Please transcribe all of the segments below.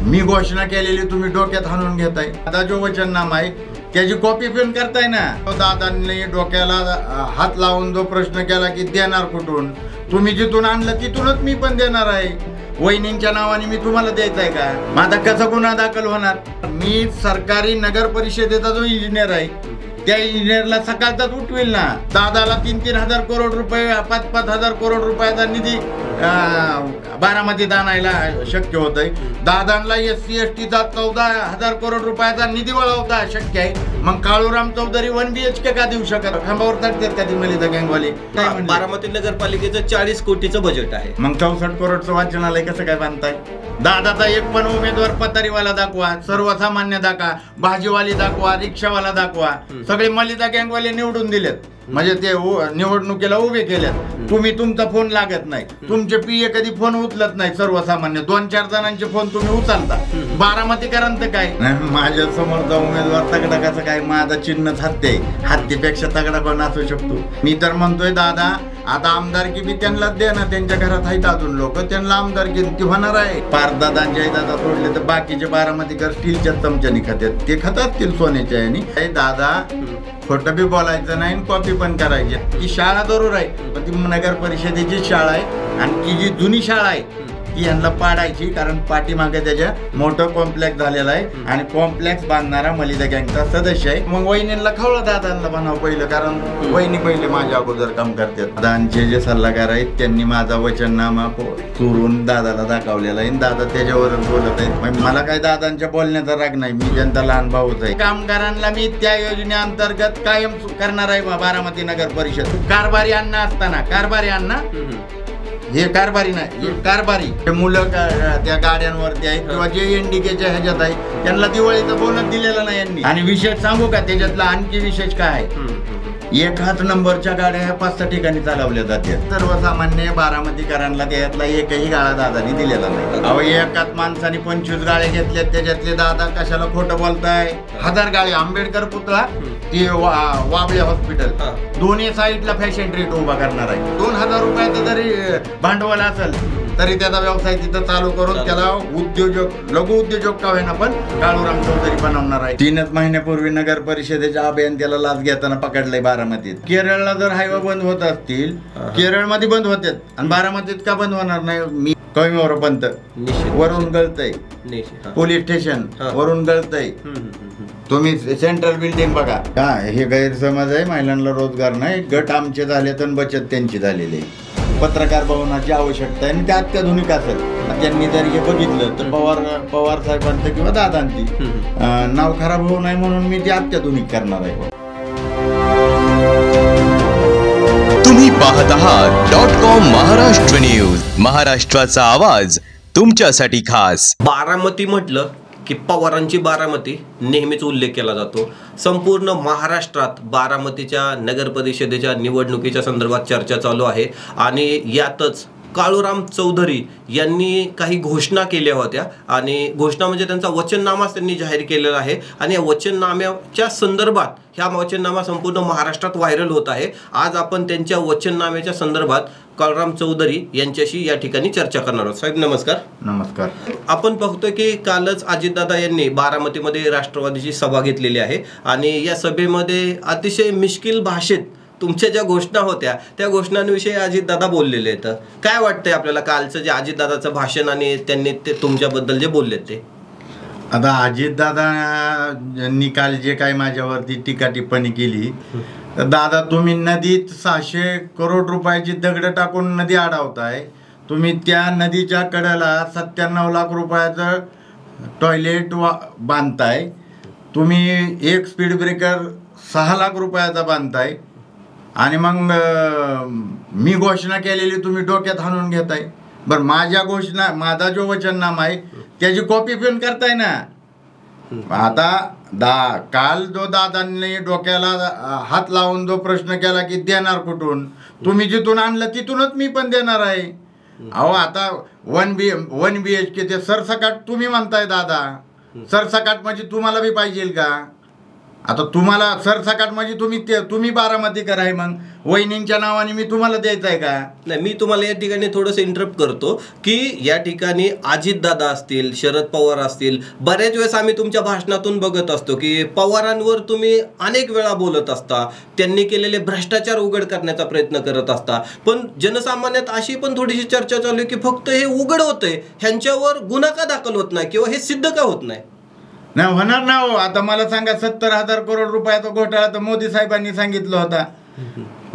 मी घोषणा केलेली तुम्ही डोक्यात हाणून घेताय। आता जो वचननामा आहे त्याची कॉपी पण करताय ना। दादांनी डोक्याला हात लावून जो प्रश्न केला की देणार कुठून, तुम्ही जिथून आणलं तिथूनच मी पण देणार आहे। वहिनींच्या नावाने मी तुम्हाला द्यायचंय का? माझा कसा गुन्हा दाखल होणार? मी सरकारी नगर परिषदेचा जो इंजिनियर आहे त्या इंजिनियरला सकाळचाच उठवेल ना। दादाला 3-3 हजार करोड रुपये 5-5 हजार करोड रुपयाचा निधी बारामतीत आणायला शक्य होत आहे। दादांना SC ST चा 14,000 करोड रुपयाचा निधी वळवता शक्य आहे। मग काळूराम चौधरी 1 BHK का देऊ शकत? खांबावर टाकतात का ती मलिदा गँगवाली? बारामती नगरपालिकेचं 40 कोटीचं बजेट आहे, मग 64 करोडचं वाचनालय कसं काय बांधताय? दादाचा एक पण उमेदवार पतारीवाला दाखवा, सर्वसामान्य दाखवा, भाजीवाली दाखवा, रिक्षावाला दाखवा, सगळे मलिदा गँगवाले निवडून दिलेत। म्हणजे ते निवडणुकीला उभे केलेत। तुम्ही तुमचा फोन लागत नाही, तुमचे PA कधी फोन उचलत नाही। सर्वसामान्य 2-4 जणांचे फोन तुम्ही उचलता। बारामतीकरांचं काय? माझ्या समोरचा उमेदवार तगडा कसं काय? माझा चिन्हच हत्ती आहे, हत्तीपेक्षा तगडा कोण असू शकतो? मी तर म्हणतोय दादा आता आमदारकी बी त्यांनाच द्या ना। त्यांच्या घरात आहेत अजून लोक, त्यांना आमदारकी होणार आहे। पारदादांच्या दादा सोडले तर बाकीचे बारामतीकर स्टीलच्या चमच्यानी खातात, ते खात असतील सोन्याच्या यानी। दादा खोटं बी बोलायचं नाही, कॉपी पण करायची। ती शाळा जरूर आहे पण ती नगर परिषदेची शाळा आहे आणि ती जी जुनी शाळा आहे ती यांना पाडायची, कारण पाठीमागे त्याच्या मोठं कॉम्प्लेक्स झालेला आहे आणि कॉम्प्लेक्स बांधणारा मलिदा गँगचा सदस्य आहे। मग वहिनींना खवळा दादांना बनाव पहिलं, कारण वहिनी पहिले माझ्या अगोदर काम करतात। दादांचे जे सल्लागार आहेत त्यांनी माझा वचननामा चोरून दादाला दाखवलेला आहे, दादा त्याच्यावरच बोलत आहेत। मला काय दादांच्या बोलण्याचा राग नाही, मी त्यांचा लहान भाऊच आहे। कामगारांना मी त्या योजनेअंतर्गत कायम करणार आहे बारामती नगर परिषद। कारभारी अण्णा असताना, कारभारी अण्णा हे कारभारी नाही, हे कारभारी मुलं त्या गाड्यांवरती आहेत किंवा जे NDKच्या ह्याच्यात आहे त्यांना दिवाळीचा बोनस दिलेला नाही यांनी। आणि विशेष सांगू का त्याच्यातला आणखी विशेष काय आहे? 1 हात नंबरच्या गाड्या ह्या 5-6 ठिकाणी चालवल्या जातात। सर्वसामान्य बारामतीकरांना त्यातला एकही गाळा दादानी दिलेला नाही। अहो एकाच माणसाने 25 गाड्या घेतल्यात, त्याच्यातले दादा कशाला खोटं बोलताय? 1000 गाड्या आंबेडकर पुतळा ते वाबळे हॉस्पिटल दोन्ही साईडला फॅशन ट्रीट उभा करणार आहे। 2000 रुपयाचं जरी भांडवल असेल तरी त्याचा व्यवसाय तिथं चालू करून त्याला उद्योजक, लघु उद्योजक का होईना पण काळूराम चौधरी बनवणार आहे। 3 महिन्यापूर्वी नगर परिषदेच्या अभियंत्याला लाच घेताना पकडलंय बारामतीत। केरळला जर हायवे बंद होत असतील, केरळमध्ये बंद होतात आणि बारामतीत का बंद होणार नाही? मी कविमोर पंत वरून गळतय, पोलीस स्टेशन वरून गळतय। तुम्ही सेंट्रल बिल्डिंग बघा का, हे गैरसमज आहे। महिलांना रोजगार नाही, गट आमचे झाले तर बचत त्यांची झालेली आहे। पत्रकार भवनाची आवश्यकता आहे आणि ते अत्याधुनिक असेल। त्यांनी जर हे बघितलं तर पवार साहेबांचं किंवा दादांची नाव खराब होऊ नये म्हणून मी ते अत्याधुनिक करणार आहे। तुम्ही पाहत आहात .com महाराष्ट्र न्यूज, महाराष्ट्राचा आवाज तुमच्यासाठी खास। बारामती म्हटलं की पवारांची बारामती नेहमीच उल्लेख केला जातो। संपूर्ण महाराष्ट्रात बारामतीच्या नगर परिषदेच्या निवडणुकीच्या संदर्भात चर्चा चालू आहे आणि यातच काळूराम चौधरी यांनी काही घोषणा केल्या होत्या आणि घोषणा म्हणजे त्यांचा वचननामाच त्यांनी जाहीर केलेला आहे आणि या वचननाम्याच्या संदर्भात ह्या वचननामा संपूर्ण महाराष्ट्रात व्हायरल होत आहे। आज आपण त्यांच्या वचननाम्याच्या संदर्भात काळूराम चौधरी यांच्याशी या ठिकाणी चर्चा करणार आहोत। साहेब नमस्कार। नमस्कार। आपण पाहतोय की कालच अजितदादा यांनी बारामतीमध्ये राष्ट्रवादीची सभा घेतलेली आहे आणि या सभेमध्ये अतिशय मिश्किल भाषेत तुमच्या ज्या घोषणा होत्या त्या घोषणांविषयी अजितदादा बोललेले आहेत। काय वाटतंय आपल्याला कालचं जे अजितदादाचं भाषण आणि त्यांनी ते तुमच्याबद्दल जे बोलले ते? आता अजितदादांनी काल जे काय माझ्यावरती टीका टिप्पणी केली, तर दादा तुम्ही नदीत 600 करोड रुपयाची दगड टाकून नदी अडवताय। तुम्ही त्या नदीच्या कडेला 97 लाख रुपयाचं टॉयलेट बांधताय। तुम्ही एक स्पीड ब्रेकर 6 लाख रुपयाचा बांधताय आणि मग मी घोषणा केलेली तुम्ही डोक्यात हाणून घेताय। बरं माझा जो वचननामा आहे त्याची कॉपी पण करताय ना। आता काल जो दादांनी डोक्याला हात लावून जो प्रश्न केला की देणार कुठून, तुम्ही जिथून आणलं तिथूनच मी पण देणार आहे। अहो आता 1 BHK ते सरसकट तुम्ही म्हणताय दादा, सरसकट म्हणजे तुम्हाला बी पाहिजे का? आता तुम्हाला सरसकट म्हणजे तुम्ही बारामतीकर आहे, मग वहिनींच्या नावाने मी तुम्हाला द्यायचं आहे का? नाही, मी तुम्हाला या ठिकाणी थोडंसं इंटरप्ट करतो की या ठिकाणी अजितदादा असतील, शरद पवार असतील, बऱ्याच वेळेस आम्ही तुमच्या भाषणातून बघत असतो की पवारांवर तुम्ही अनेक वेळा बोलत असता, त्यांनी केलेले भ्रष्टाचार उघड करण्याचा प्रयत्न करत असता, पण जनसामान्यात अशी पण थोडीशी चर्चा चालू आहे की फक्त हे उघड होतंय, ह्यांच्यावर गुन्हा का दाखल होत नाही किंवा हे सिद्ध का होत नाही? नाही होणार ना हो. आता मला सांगा, 70,000 करोड रुपयाचा घोटाळा तर मोदी साहेबांनी सांगितलं होता.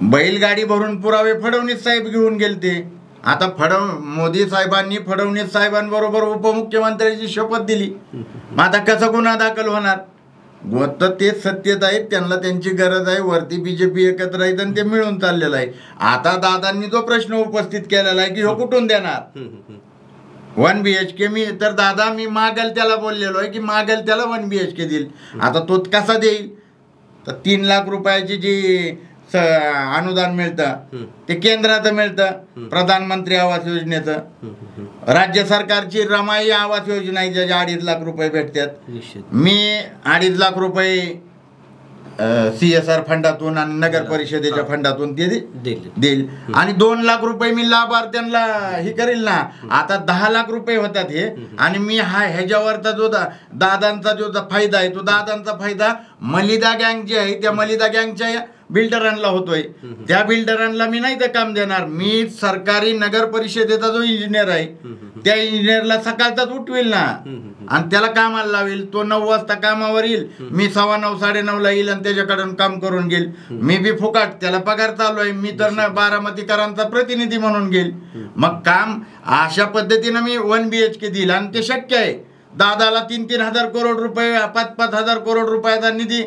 बैलगाडी भरून पुरावे फडणवीस साहेब घेऊन गेलते. आता मोदी साहेबांनी फडणवीस साहेबांबरोबर उपमुख्यमंत्र्यांची शपथ दिली. मग आता कसा गुन्हा दाखल होणार? गोष्ट तेच सत्यता आहे, त्यांना त्यांची गरज आहे, वरती बीजेपी एकत्र आहेत आणि ते मिळून चाललेलं आहे. आता दादांनी जो प्रश्न उपस्थित केलेला आहे की हो कुठून देणार 1 BHK, मी तर दादा मी मागेल त्याला बोललेलो आहे की मागेल त्याला 1 BHK देईल. आता तो कसा देईल? तर 3 लाख रुपयाची जी अनुदान मिळतं ते केंद्राचं मिळतं, प्रधानमंत्री आवास योजनेचं. राज्य सरकारची रमाई आवास योजना आहे ज्याच्या 2.5 लाख रुपये भेटतात. मी 2.5 लाख रुपये CSR फंडातून आणि नगर परिषदेच्या फंडातून ते देईल आणि 2 लाख रुपये मी लाभार्थ्यांना हे करेल ना. आता 10 लाख रुपये होतात हे, आणि मी ह्याच्यावरचा जो दादांचा जो फायदा आहे तो दादांचा फायदा मलिदा गँग जी आहे त्या मलिदा गँगच्या बिल्डरांना होतोय. त्या बिल्डरांना मी नाही ते काम देणार. मी सरकारी नगर परिषदेचा जो इंजिनियर आहे त्या इंजिनियरला सकाळचाच उठवेल ना आणि त्याला कामाला लावेल. तो 9 वाजता कामावर येईल, मी 9:15 साडेनऊला येईल आणि त्याच्याकडून काम करून घेईल. मी बी फुकाट, त्याला पगार चालू आहे. मी तर बारामतीकरांचा प्रतिनिधी म्हणून घेईल. मग काम अशा पद्धतीनं मी 1 BHK देईल आणि ते शक्य आहे. दादाला 3,000 करोड रुपये 5,000 करोड रुपयाचा निधी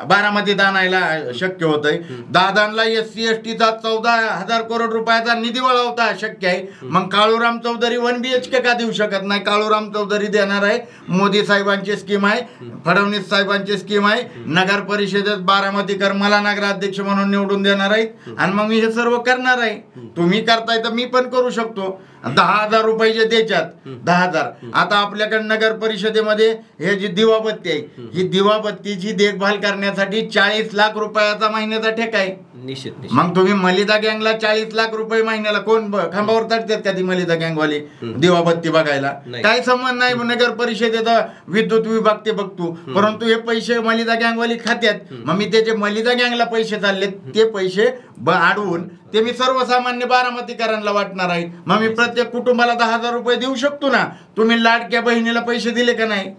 बारामतीत आणायला शक्य होत आहे. दादांना SC STचा 14,000 करोड रुपयाचा निधी वळवता शक्य आहे. मग काळूराम चौधरी 1 BHK का देऊ शकत नाही? काळूराम चौधरी देणार आहे. मोदी साहेबांची स्कीम आहे, फडणवीस साहेबांची स्कीम आहे. नगर परिषदेत बारामतीकर मला नगराध्यक्ष म्हणून निवडून देणार आहेत आणि मग मी हे सर्व करणार आहे. तुम्ही करताय तर मी पण करू शकतो. 10,000 रुपये जे द्यायच्यात 10,000. आता आपल्याकडे नगर परिषदेमध्ये हे जी दिवाबत्ती आहे, ही दिवाबत्तीची देखभाल करण्यासाठी 40 लाख रुपयाचा महिन्याचा ठेका आहे. निश्चित. मग तुम्ही मलिदा गँगला 40 लाख रुपये महिन्याला कोण खांबावर टाकतात का ती मलिदा गँगवाली दिवाबत्ती बघायला? काही संबंध नाही. नगर परिषदेचा विद्युत विभाग ते बघतो, परंतु हे पैसे मलिदा गँगवाली खात्यात. मग मी त्याचे मलिदा गँगला पैसे चाललेत ते पैसे अडवून ते मी सर्वसामान्य बारामतीकरांना वाटणार आहे. मग मी प्रत्येक कुटुंबाला 10,000 रुपये देऊ शकतो ना. तुम्ही लाडक्या बहिणीला पैसे दिले का नाही?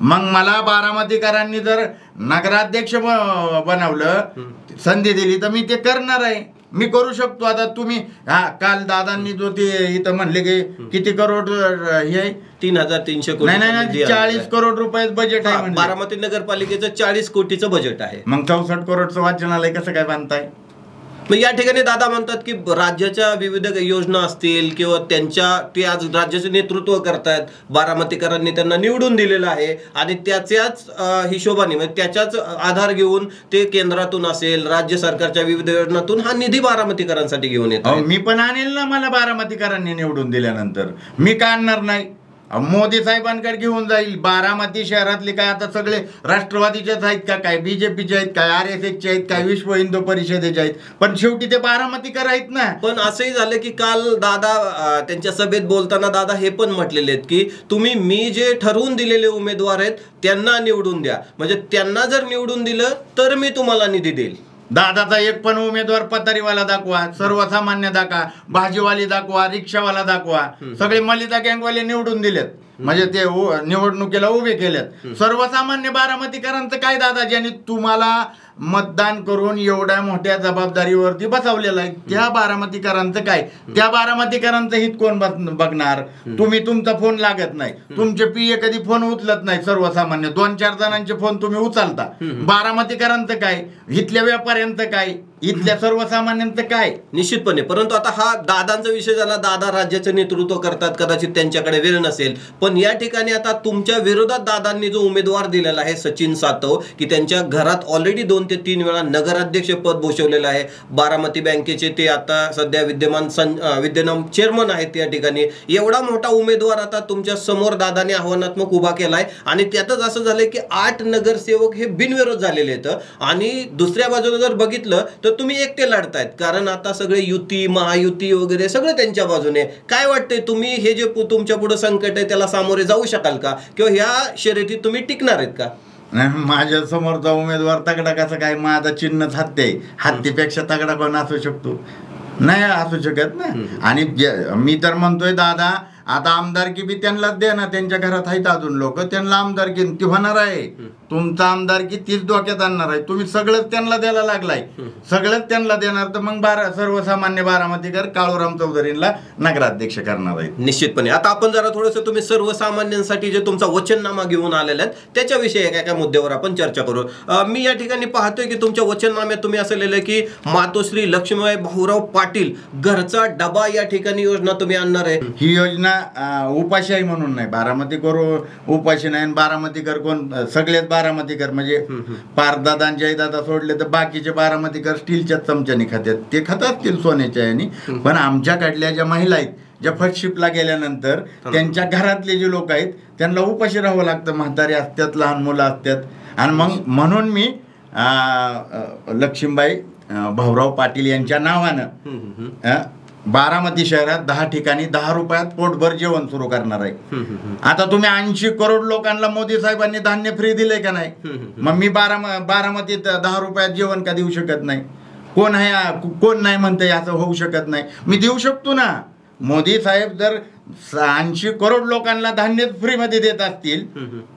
मग मला बारामतीकरांनी जर नगराध्यक्ष बनवलं, संधी दिली तर मी ते करणार आहे. मी करू शकतो. आता तुम्ही काल दादांनी जो ते इथं म्हणले की किती करोड हे आहे 3,300 कोटी. नाही 40 करोड रुपये बजेट आहे. बारामती नगरपालिकेचं 40 कोटीचं बजेट आहे. मग 64 करोडचं वाचनालय कसं काय बांधताय? मग या ठिकाणी दादा म्हणतात की राज्याच्या विविध योजना असतील किंवा ते आज राज्याचे नेतृत्व करतायत, बारामतीकरांनी त्यांना निवडून दिलेलं आहे आणि त्याच्याच हिशोबाने म्हणजे त्याच्याच आधार घेऊन ते केंद्रातून असेल राज्य सरकारच्या विविध योजनातून हा निधी बारामतीकरांसाठी घेऊन येतो. मी पण आणेल ना. मला बारामतीकरांनी निवडून दिल्यानंतर मी का आणणार नाही? मोदी साहेबांकडे घेऊन जाईल. बारामती शहरातले काय आता सगळे राष्ट्रवादीचेच आहेत का, काय बीजेपीचे आहेत, काय RSSचे आहेत, काय विश्व हिंदू परिषदेचे आहेत, पण शेवटी ते बारामतीकर आहेत ना. पण असंही झालं की काल दादा त्यांच्या सभेत बोलताना दादा हे पण म्हटलेले आहेत की तुम्ही मी जे ठरवून दिलेले उमेदवार आहेत त्यांना निवडून द्या, म्हणजे त्यांना जर निवडून दिलं तर मी तुम्हाला निधी देईल. दादाचा एक पण उमेदवार पतारीवाला दाखवा, सर्वसामान्य दाखवा, भाजीवाली दाखवा, रिक्षावाला दाखवा. सगळे मलिदा गँगवाले निवडून दिलेत, म्हणजे ते निवडणुकीला उभे केलेत. सर्वसामान्य बारामतीकरांचं काय दादा, ज्यांनी तुम्हाला मतदान करून एवढ्या मोठ्या जबाबदारीवरती बसवलेलं आहे, त्या बारामतीकरांचं काय? त्या बारामतीकरांचं हित कोण बघणार? तुम्ही तुमचा फोन लागत नाही, तुमचे PA कधी फोन उचलत नाही. सर्वसामान्य 2-4 जणांचे फोन तुम्ही उचलता. बारामतीकरांचं काय? इथल्या व्यापाऱ्यांचं काय? इथल्या सर्वसामान्यांचं काय? निश्चितपणे. परंतु आता हा दादांचा विषय झाला, दादा राज्याचं नेतृत्व करतात, कदाचित त्यांच्याकडे वेळ नसेल, पण या ठिकाणी आता तुमच्या विरोधात दादांनी जो उमेदवार दिलेला आहे सचिन सातव, की त्यांच्या घरात ऑलरेडी 2 ते 3 वेळा नगराध्यक्ष पद भूषवलेलं आहे. बारामती बँकेचे ते आता सध्या विद्यमान चेअरमन आहेत या ठिकाणी. एवढा मोठा उमेदवार आता तुमच्या समोर दादाने आव्हानात्मक उभा केलाय आणि त्यातच असं झालंय की 8 नगरसेवक हे बिनविरोध झालेले आहेत. आणि दुसऱ्या बाजूला जर बघितलं तर तुम्ही एकटे लढतायत, कारण आता सगळे युती महायुती वगैरे सगळं त्यांच्या बाजूने. काय वाटतंय, तुम्ही हे जे तुमच्या पुढे संकट आहे त्याला सामोरे जाऊ शकाल का, किंवा ह्या शर्यतीत तुम्ही टिकणार आहेत का? माझ्या समोरचा उमेदवार तगडा कसा काय? माझा चिन्हच हत्ती आहे. हत्तीपेक्षा तगडा कोण असू शकतो? नाही असू शकत ना. आणि मी तर म्हणतोय दादा, आता आमदारकी बी त्यांनाच दे ना, त्यांच्या घरात आहेत अजून लोक, त्यांना आमदारकी ती होणार आहे. तुमचा आमदारकी तीच डोक्यात आणणार आहे. तुम्ही सगळंच त्यांना द्यायला लागलाय, सगळंच त्यांना देणार, तर मग सर्वसामान्य बारामतीकर काळूराम चौधरींना नगराध्यक्ष करणार आहेत. निश्चितपणे. आता आपण जरा थोडंसं तुम्ही सर्वसामान्यांसाठी जे तुमचा वचननामा घेऊन आलेला आहे त्याच्याविषयी एका मुद्द्यावर आपण चर्चा करू. मी या ठिकाणी पाहतोय की तुमच्या वचननाम्यात तुम्ही असं लिहिलंय की मातोश्री लक्ष्मीबाई भाऊराव पाटील घरचा डबा या ठिकाणी योजना तुम्ही आणणार आहे. ही योजना उपाशी म्हणून नाही, बारामतीकर उपाशी नाही. बारामतीकर कोण? सगळेच बारामतीकर, म्हणजे पारदादा आणि जयदादा सोडले तर बाकीचे बारामतीकर स्टीलच्या चमच्याने खात्यात, ते खात असतील सोन्याच्या याने. पण आमच्याकडल्या ज्या महिला आहेत, ज्या फर्स्ट शिपला गेल्यानंतर त्यांच्या घरातले जे लोक आहेत त्यांना उपाशी राहावं लागतं. म्हातारे असतात, लहान मुलं असतात. आणि मग म्हणून मी लक्ष्मीबाई भाऊराव पाटील यांच्या नावानं बारामती शहरात 10 ठिकाणी 10 रुपयात पोटभर जेवण सुरू करणार आहे. आता तुम्ही 80 करोड लोकांना मोदी साहेबांनी धान्य फ्री दिले का नाही? मग मी बारामतीत 10 रुपयात जेवण का देऊ शकत नाही? कोण आहे, कोण नाही म्हणते असं होऊ शकत नाही? मी देऊ शकतो ना. मोदी साहेब जर 80 करोड लोकांना धान्य फ्रीमध्ये देत असतील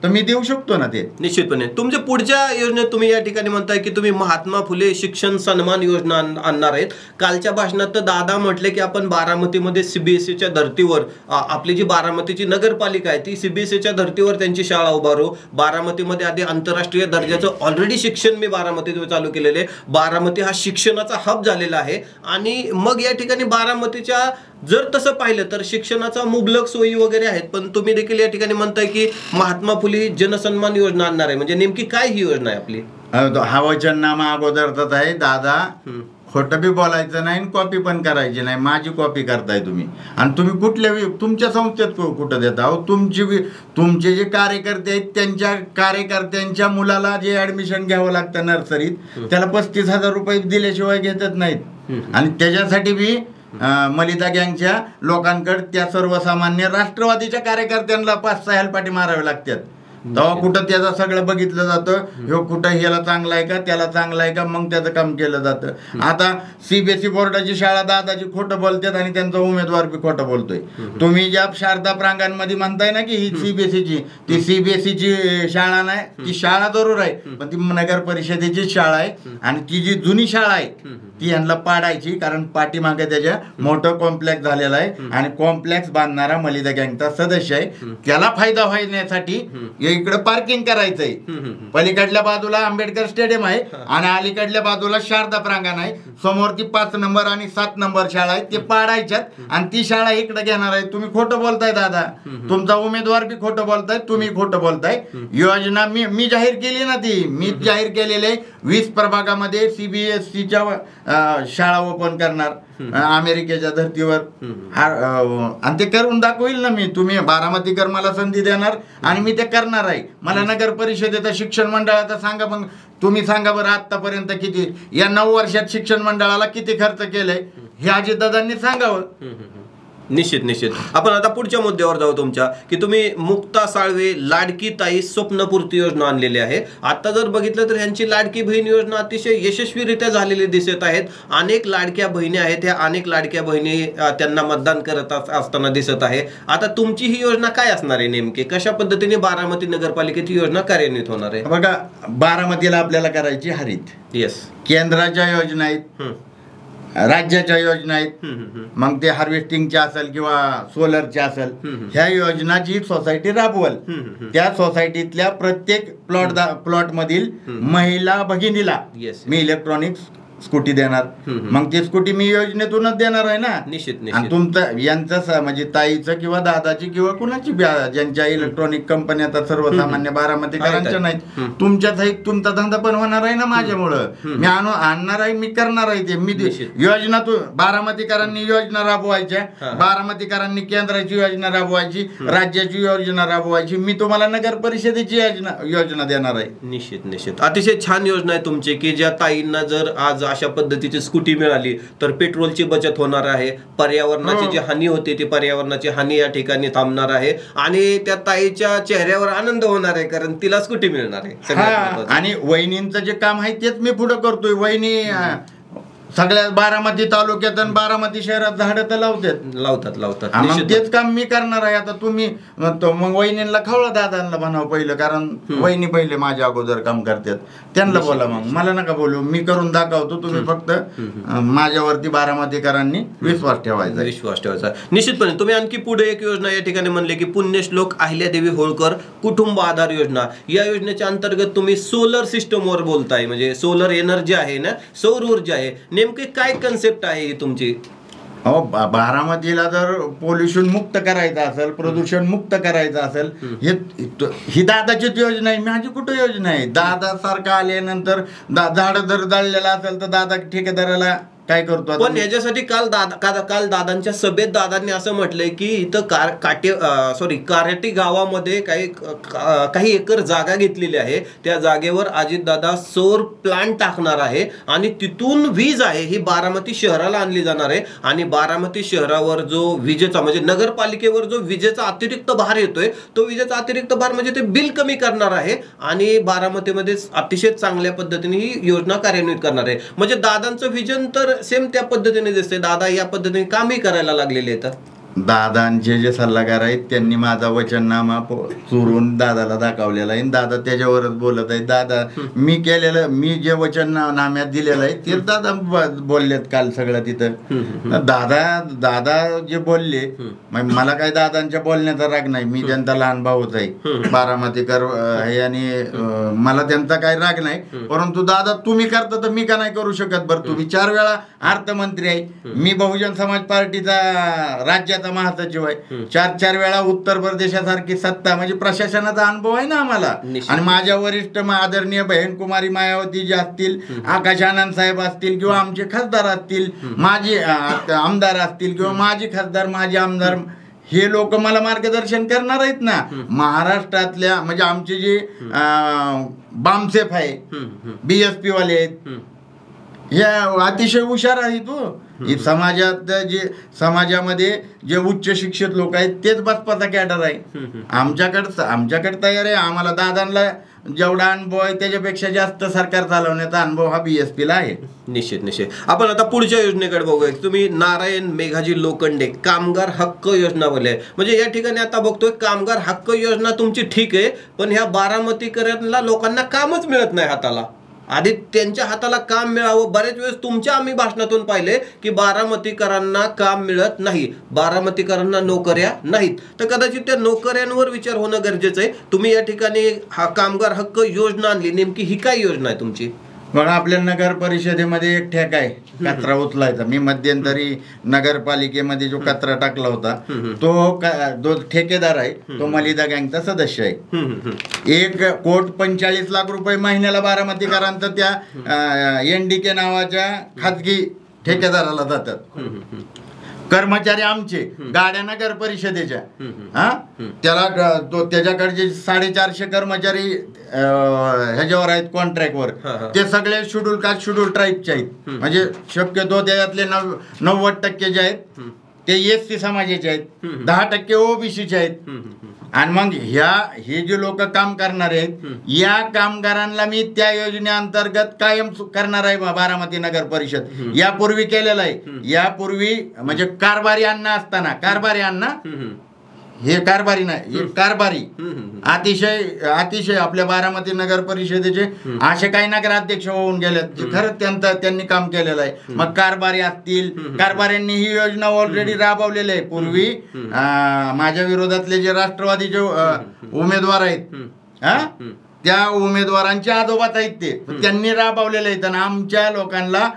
तर मी देऊ शकतो ना ते. निश्चितपणे. तुमच्या पुढच्या योजनेत तुम्ही या ठिकाणी म्हणताय की तुम्ही महात्मा फुले शिक्षण सन्मान योजना आणणार आहेत. कालच्या भाषणात तर दादा म्हटले की आपण बारामतीमध्ये सीबीएसईच्या धर्तीवर आपली जी बारामतीची नगरपालिका आहे ती सीबीएसईच्या धर्तीवर त्यांची शाळा उभारू. बारामतीमध्ये आधी आंतरराष्ट्रीय दर्जाचं ऑलरेडी शिक्षण मी बारामतीत चालू केलेले. बारामती हा शिक्षणाचा हब झालेला आहे. आणि मग या ठिकाणी बारामतीच्या जर तसं पाहिलं तर शिक्षणाचा मुबलक सोयी वगैरे आहेत, पण तुम्ही देखील या ठिकाणी म्हणताय की महात्मा फुले जनसन्मान योजना आणणार आहे. म्हणजे नेमकी काय ही योजना आहे आपली? हा वचननामा अगोदरच आहे दादा. खोटं बी बोलायचं नाही, कॉपी पण करायची नाही. माझी कॉपी करताय तुम्ही. आणि तुम्ही कुठल्या तुमच्या संस्थेत कुठं देता? अहो तुमचे जे कार्यकर्ते आहेत त्यांच्या कार्यकर्त्यांच्या मुलाला जे ऍडमिशन घ्यावं लागतं नर्सरीत, त्याला 35,000 रुपये दिल्याशिवाय घेतच नाहीत. आणि त्याच्यासाठी बी मलिदा गँगच्या लोकांकडे त्या सर्वसामान्य राष्ट्रवादीच्या कार्यकर्त्यांना 5-6 हेलपाटी मारावे लागतात. तेव्हा कुठं त्याचं सगळं बघितलं जातं, ह्यो कुठं ह्याला चांगला आहे का, त्याला चांगला आहे का, मग त्याचं काम केलं जातं. आता सीबीएसई बोर्डाची शाळा दादाची खोटं बोलतात आणि त्यांचा उमेदवार बी खोटं बोलतोय. तुम्ही ज्या शारदा प्रांगणमध्ये म्हणताय ना की ही सीबीएसईची, ती सीबीएसईची शाळा नाही. ती शाळा जरूर आहे पण ती नगर परिषदेची शाळा आहे. आणि ती जी जुनी शाळा आहे ती यांना पाडायची, कारण पाठीमागे त्याच्या मोठं कॉम्प्लेक्स झालेला आहे. आणि कॉम्प्लेक्स बांधणारा मलिदा गँगचा सदस्य आहे. त्याला फायदा होण्यासाठी इकडे पार्किंग करायचंय. पलीकडल्या बाजूला आंबेडकर स्टेडियम आहे आणि अलीकडल्या बाजूला शारदा प्रांगण आहे. समोर ती 5 नंबर आणि 7 नंबर शाळा आहे, ते पाडायच्यात आणि ती शाळा इकडे घेणार आहे. तुम्ही खोटं बोलताय दादा. तुमचा उमेदवार बी खोटं बोलताय, तुम्ही खोटं बोलताय. योजना मी जाहीर केली ना, ती मी जाहीर केलेले 20 प्रभागामध्ये सीबीएसईच्या शाळा ओपन करणार अमेरिकेच्या धर्तीवर. आणि ते करून दाखवेल ना मी. तुम्ही बारामतीकर मला संधी देणार आणि मी ते करणार आहे. मला नगर परिषदेचं शिक्षण मंडळाचं सांगा. मग तुम्ही सांगा बरं आतापर्यंत किती या 9 वर्षात शिक्षण मंडळाला किती खर्च केलाय हे अजितदादांनी सांगावं. निश्चित. आपण आता पुढच्या मुद्द्यावर जाऊ तुमच्या, की तुम्ही मुक्ता साळवे लाडकी ताई स्वप्नपूर्ती योजना आणलेली आहे. आता जर बघितलं तर ह्यांची लाडकी बहीण योजना अतिशय यशस्वीरित्या झालेली दिसत आहेत. अनेक लाडक्या बहिणी आहेत, ह्या अनेक लाडक्या बहिणी त्यांना मतदान करत असताना दिसत आहे. आता तुमची ही योजना काय असणार आहे नेमकी? कशा पद्धतीने बारामती नगरपालिकेची योजना कार्यान्वित होणार आहे? बघा, बारामतीला आपल्याला करायची हरित. येस. केंद्राच्या योजना आहेत, राज्याच्या योजना आहेत. मग ते हार्वेस्टिंगच्या असेल किंवा सोलरच्या असेल, ह्या योजना जी सोसायटी राबवल त्या सोसायटीतल्या प्रत्येक प्लॉट मधील महिला भगिनीला मी इलेक्ट्रॉनिक्स स्कूटी देणार. मग ती स्कूटी मी योजनेतूनच देणार आहे ना. निश्चित आणि निश्चित. तुमचं यांचं म्हणजे ताईचं किंवा दादाची किंवा कुणाची ज्यांच्या इलेक्ट्रॉनिक कंपन्या आता सर्वसामान्य बारामतीकरांच्या नाहीत, तुमच्या सहित तुमचा धंदा पण होणार आहे ना माझ्यामुळं. मी आणणार आहे, मी करणार आहे ते. मी योजना बारामतीकरांनी योजना राबवायच्या, बारामतीकरांनी केंद्राची योजना राबवायची, राज्याची योजना राबवायची. मी तुम्हाला नगर परिषदेची योजना देणार आहे. निश्चित निश्चित. अतिशय छान योजना आहे तुमची, की ज्या ताईंना जर आज अशा पद्धतीची स्कूटी मिळाली तर पेट्रोलची बचत होणार आहे, पर्यावरणाची जी हानी होते ती पर्यावरणाची हानी या ठिकाणी थांबणार आहे आणि त्या ताईच्या चेहऱ्यावर आनंद होणार आहे, कारण तिला स्कूटी मिळणार आहे. आणि वहिनींचं जे काम आहे तेच मी पुढे करतोय. वहिनी सगळ्या बारामती तालुक्यात आणि बारामती शहरात झाडं तर लावतात. मग तेच काम मी करणार आहे. आता तुम्ही मग वहिनींना खवळा, दादांना म्हणावं पहिलं, कारण वहिनी पहिले माझ्या अगोदर काम करतात. त्यांना बोला, मग मला नका बोलू, मी करून दाखवतो. तुम्ही फक्त माझ्यावरती बारामतीकरांनी विश्वास ठेवायचा. निश्चितपणे. तुम्ही आणखी पुढे एक योजना या ठिकाणी म्हणले की पुण्यश्लोक अहिल्यादेवी होळकर कुटुंब आधार योजना. या योजनेच्या अंतर्गत तुम्ही सोलर सिस्टमवर बोलताय, म्हणजे सोलर एनर्जी आहे ना, सौर ऊर्जा आहे. नेमकी काय कन्सेप्ट आहे ही तुमची? बारामतीला जर पोल्युशन मुक्त करायचं असेल, प्रदूषण मुक्त करायचं असेल, ही दादाचीच योजना आहे. माझी कुठं योजना आहे? दादा सारखा आल्यानंतर झाड जर जाळलेला असेल तर दादा ठेकेदाराला काय करतो. पण याच्यासाठी काल दादांच्या सभेत दादांनी असं म्हटलंय की इथं कारेटी गावामध्ये काही एकर जागा घेतलेली आहे. त्या जागेवर अजितदादा सौर प्लांट टाकणार आहे आणि तिथून वीज आहे ही बारामती शहराला आणली जाणार आहे. आणि बारामती शहरावर जो विजेचा म्हणजे नगरपालिकेवर जो विजेचा अतिरिक्त भार येतोय, तो विजेचा अतिरिक्त भार म्हणजे ते बिल कमी करणार आहे आणि बारामतीमध्ये अतिशय चांगल्या पद्धतीने ही योजना कार्यान्वित करणार आहे. म्हणजे दादांचं विजन तर सेम त्या पद्धतीने दिसते. दादा या पद्धतीने कामही करायला लागलेले आहेत. दादांचे जे सल्लागार आहेत त्यांनी माझा वचननामा चोरून दादाला दाखवलेला आहे. दादा त्याच्यावरच बोलत आहे. दादा मी जे वचननाम्यात दिलेलं आहे तेच दादा बोललेत काल सगळं तिथं. दादा जे बोलले, मला काय दादांच्या बोलण्याचा राग नाही. मी त्यांचा लहान भाऊच आहे, बारामतीकर आहे, आणि मला त्यांचा काही राग नाही. परंतु दादा तुम्ही करता तर मी का नाही करू शकत? बरं, तुम्ही 4 वेळा अर्थमंत्री आहे, मी बहुजन समाज पार्टीचा राज्याचा महासचिव आहे, 4 वेळा उत्तर प्रदेशासारखी सत्ता म्हणजे प्रशासनाचा अनुभव आहे ना आम्हाला. आणि माझ्या वरिष्ठ आदरणीय बहीण कुमारी मायावती जी असतील, आकाश आनंद साहेब असतील, किंवा आमचे खासदार असतील, माझे आमदार असतील, किंवा माझे खासदार, माझे आमदार, हे लोक मला मार्गदर्शन करणार आहेत ना. महाराष्ट्रातल्या म्हणजे आमचे जे बामसेफ आहे, BSP वाले आहेत, हे अतिशय हुशार आहे. समाजामध्ये जे उच्च शिक्षित लोक आहेत तेच बसपाचा कॅडर आहे. आमच्याकडे तयार आहे. आम्हाला दादांना जेवढा अनुभव आहे त्याच्यापेक्षा जास्त सरकार चालवण्याचा अनुभव हा BSP ला आहे. निश्चित. आपण आता पुढच्या योजनेकडे बघूया. तुम्ही नारायण मेघाजी लोखंडे कामगार हक्क योजना बोलले. म्हणजे या ठिकाणी आता बघतोय कामगार हक्क योजना तुमची ठीक आहे, पण ह्या बारामतीकरांना लोकांना कामच मिळत नाही हाताला. आधी त्यांच्या हाताला काम मिळावं. बरेच वेळेस तुमच्या आम्ही भाषणातून पाहिले की बारामतीकरांना काम मिळत नाही, बारामतीकरांना नोकऱ्या नाहीत. तर कदाचित त्या नोकऱ्यांवर विचार होणं गरजेचं आहे. तुम्ही या ठिकाणी हा कामगार हक्क योजना आणली, नेमकी ही काय योजना आहे तुमची? बघा, आपल्या नगर परिषदेमध्ये एक ठेका आहे कचरा उचलायचा. मी मध्यंतरी नगरपालिकेमध्ये जो कचरा टाकला होता तो ठेकेदार आहे, तो मलिदा गँगचा सदस्य आहे. 1,45 लाख महिन्याला बारामतीकरांचं त्या NDK नावाच्या खाजगी ठेकेदाराला जातात. कर्मचारी आमचे, गाड्या नगर परिषदेच्या, त्याच्याकडचे 450 कर्मचारी ह्याच्यावर आहेत, कॉन्ट्रॅक्टवर. ते सगळे शेड्यूल कास्ट, शेड्यूल ट्राईबचे आहेत. म्हणजे शक्यतो त्याच्यातले 90% जे आहेत ते SC समाजाचे आहेत, 10% OBCचे आहेत. आणि मग हे जे लोक काम करणार आहेत, या कामगारांना मी त्या योजनेअंतर्गत कायम करणार आहे बारामती नगर परिषद. यापूर्वी केलेलं आहे. यापूर्वी म्हणजे कारभारी अण्णा असताना, कारभारी अण्णा हे कारभारी नाही, हे कारभारी अतिशय आपल्या बारामती नगर परिषदेचे असे काही नगराध्यक्ष होऊन गेले. खरंच त्यांनी काम केलेलं आहे. मग कारभारी असतील, कारभाऱ्यांनी ही योजना ऑलरेडी राबवलेली आहे. पूर्वी माझ्या विरोधातले जे राष्ट्रवादीचे उमेदवार आहेत त्या उमेदवारांचे आजोबाच आहेत ते त्यांनी राबवलेले आहेत आणि आमच्या लोकांना